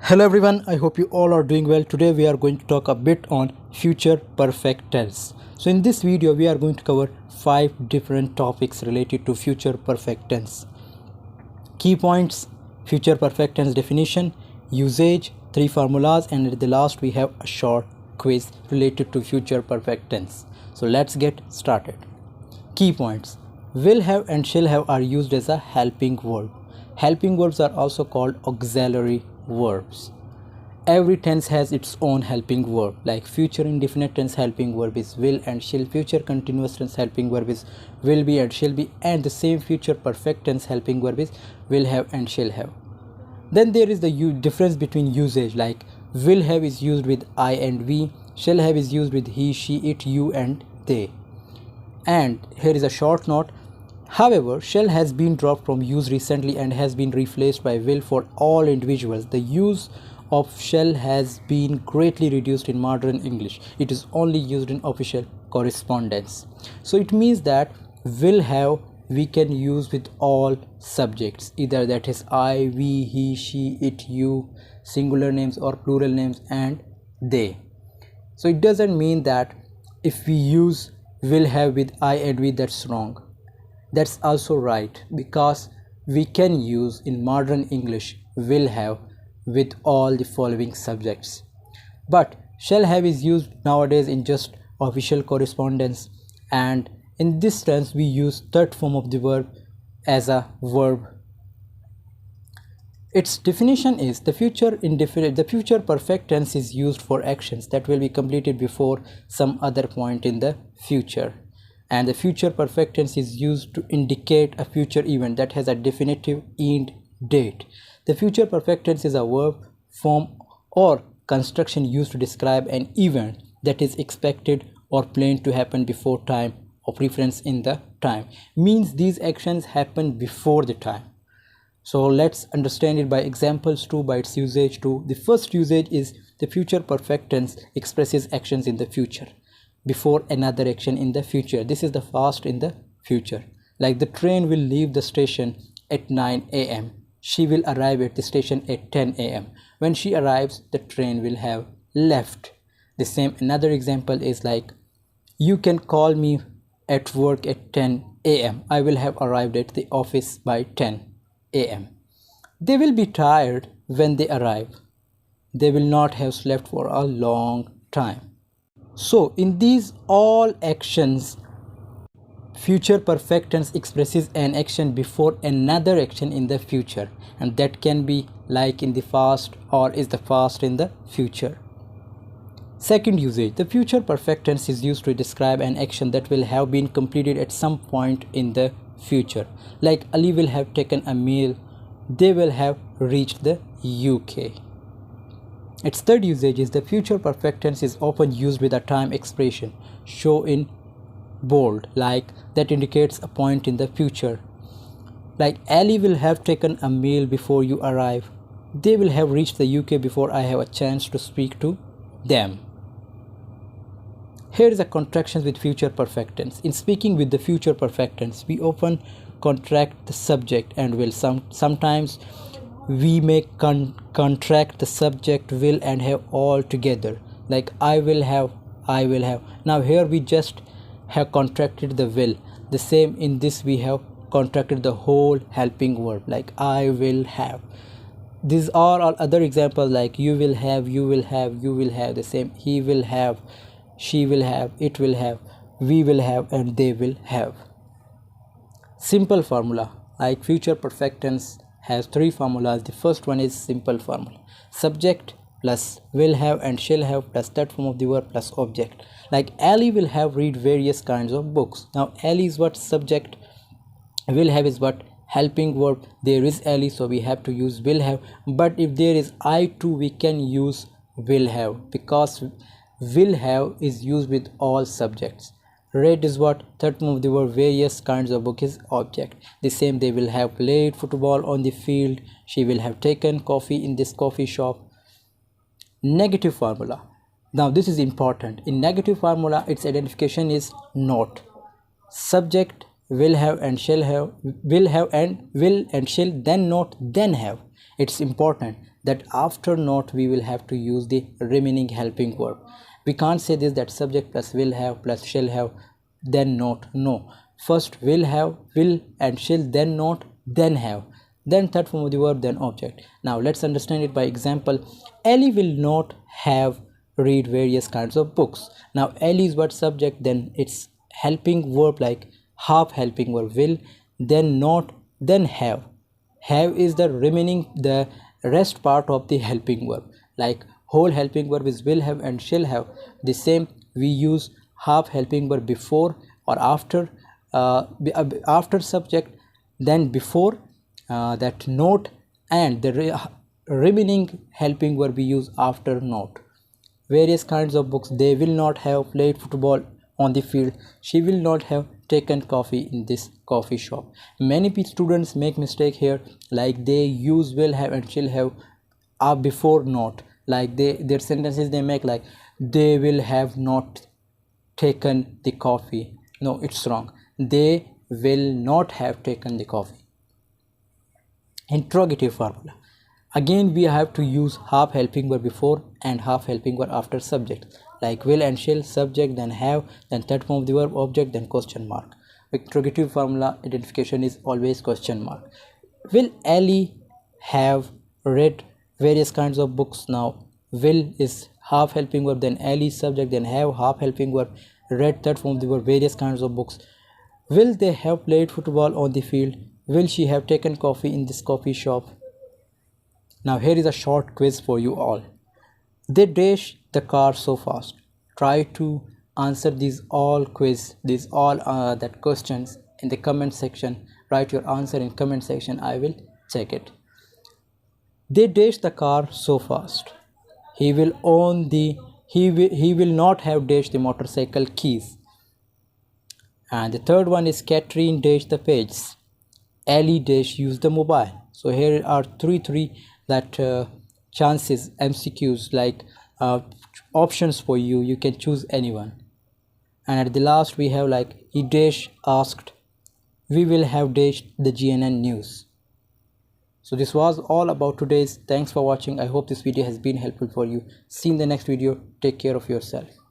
Hello everyone, I hope you all are doing well. Today we are going to talk a bit on future perfect tense. So in this video we are going to cover 5 different topics related to future perfect tense. Key points, future perfect tense definition, usage, 3 formulas, and at the last we have a short quiz related to future perfect tense. So let's get started. Key points. Will have and shall have are used as a helping verb. Helping verbs are also called auxiliary verbs. Every tense has its own helping verb, like future indefinite tense helping verb is will and shall, future continuous tense helping verb is will be and shall be, and the same future perfect tense helping verb is will have and shall have. Then there is the difference between usage, like will have is used with I and we, shall have is used with he, she, it, you and they. And here is a short note. However, shall has been dropped from use recently and has been replaced by will for all individuals. The use of shall has been greatly reduced in modern English. It is only used in official correspondence. So it means that will have we can use with all subjects, either that is I, we, he, she, it, you, singular names or plural names, and they. So it doesn't mean that if we use will have with I and we, that's wrong. That's also right, because we can use in modern English will have with all the following subjects. But shall have is used nowadays in just official correspondence, and in this tense we use third form of the verb as a verb. Its definition is the future perfect tense is used for actions that will be completed before some other point in the future. And the future perfect tense is used to indicate a future event that has a definitive end date. The future perfect tense is a verb, form, or construction used to describe an event that is expected or planned to happen before time of reference in the time. Means these actions happen before the time. So let's understand it by examples too, by its usage too. The first usage is the future perfect tense expresses actions in the future before another action in the future. This is the past in the future. Like the train will leave the station at 9 a.m. She will arrive at the station at 10 a.m. When she arrives, the train will have left. The same another example is like, you can call me at work at 10 a.m. I will have arrived at the office by 10 a.m. They will be tired when they arrive. They will not have slept for a long time. So in these all actions, future perfect tense expresses an action before another action in the future, and that can be like in the past or is the past in the future. Second usage, the future perfect tense is used to describe an action that will have been completed at some point in the future. Like Ali will have taken a meal, they will have reached the UK. Its third usage is the future perfect tense is often used with a time expression, show in bold, like that indicates a point in the future. Like Ali will have taken a meal before you arrive. They will have reached the UK before I have a chance to speak to them. Here is a contraction with future perfect tense. In speaking with the future perfect tense, we often contract the subject and will. Sometimes we may contract the subject, will, and have all together, like I will have, I will have. Now here we just have contracted the will. The same in this we have contracted the whole helping verb, like I will have. These are all other examples, like you will have, you will have, you will have. The same, he will have, she will have, it will have, we will have, and they will have. Simple formula, like future perfect tense has 3 formulas. The first one is simple formula. Subject plus will have and shall have plus that form of the verb plus object. Like Ali will have read various kinds of books. Now Ali is what? Subject. Will have is what? Helping verb. There is Ali, so we have to use will have. But if there is I too, we can use will have, because will have is used with all subjects. Read is what? Third form of the verb various kinds of book is object. The same, they will have played football on the field. She will have taken coffee in this coffee shop. Negative formula. Now this is important. In negative formula, its identification is not. Subject will have and shall have, will have and will and shall, then not, then have. It's important. that after not we will have to use the remaining helping verb. We can't say this that subject plus will have plus shall have then not. No, first will have, will and shall, then not, then have, then third form of the verb, then object. Now let's understand it by example. Ellie will not have read various kinds of books. Now Ellie is what subject, then it's helping verb like half helping verb will, then not, then have. Have is the remaining, the rest part of the helping verb. Like whole helping verb is will have and shall have. The same we use half helping verb before or after, after subject, then before that not, and the remaining helping verb we use after not. Various kinds of books. They will not have played football on the field. She will not have taken coffee in this coffee shop. Many students make mistake here, like they use will have and shall have before not. Like their sentences they make like they will have not taken the coffee. No, it's wrong. They will not have taken the coffee. Interrogative formula. Again we have to use half helping verb before and half helping verb after subject. Like will and shall, subject, then have, then third form of the verb, object, then question mark. Interrogative formula identification is always question mark. Will Ellie have read various kinds of books? Now will is half helping verb, then Ellie subject, then have half helping verb, read third form of the verb, various kinds of books. Will they have played football on the field? Will she have taken coffee in this coffee shop? Now here is a short quiz for you all. They dash the car so fast. Try to answer these all quiz, these all that questions in the comment section. Write your answer in comment section. I will check it. They dash the car so fast. He will own the. He will not have dashed the motorcycle keys. And the third one is Catherine dash the pages. Ellie dash use the mobile. So here are three that chances MCQs, like options for you. You can choose anyone. And at the last we have like he dash asked, we will have dashed the GNN news. So this was all about today's. Thanks for watching. I hope this video has been helpful for you. See you in the next video. Take care of yourself.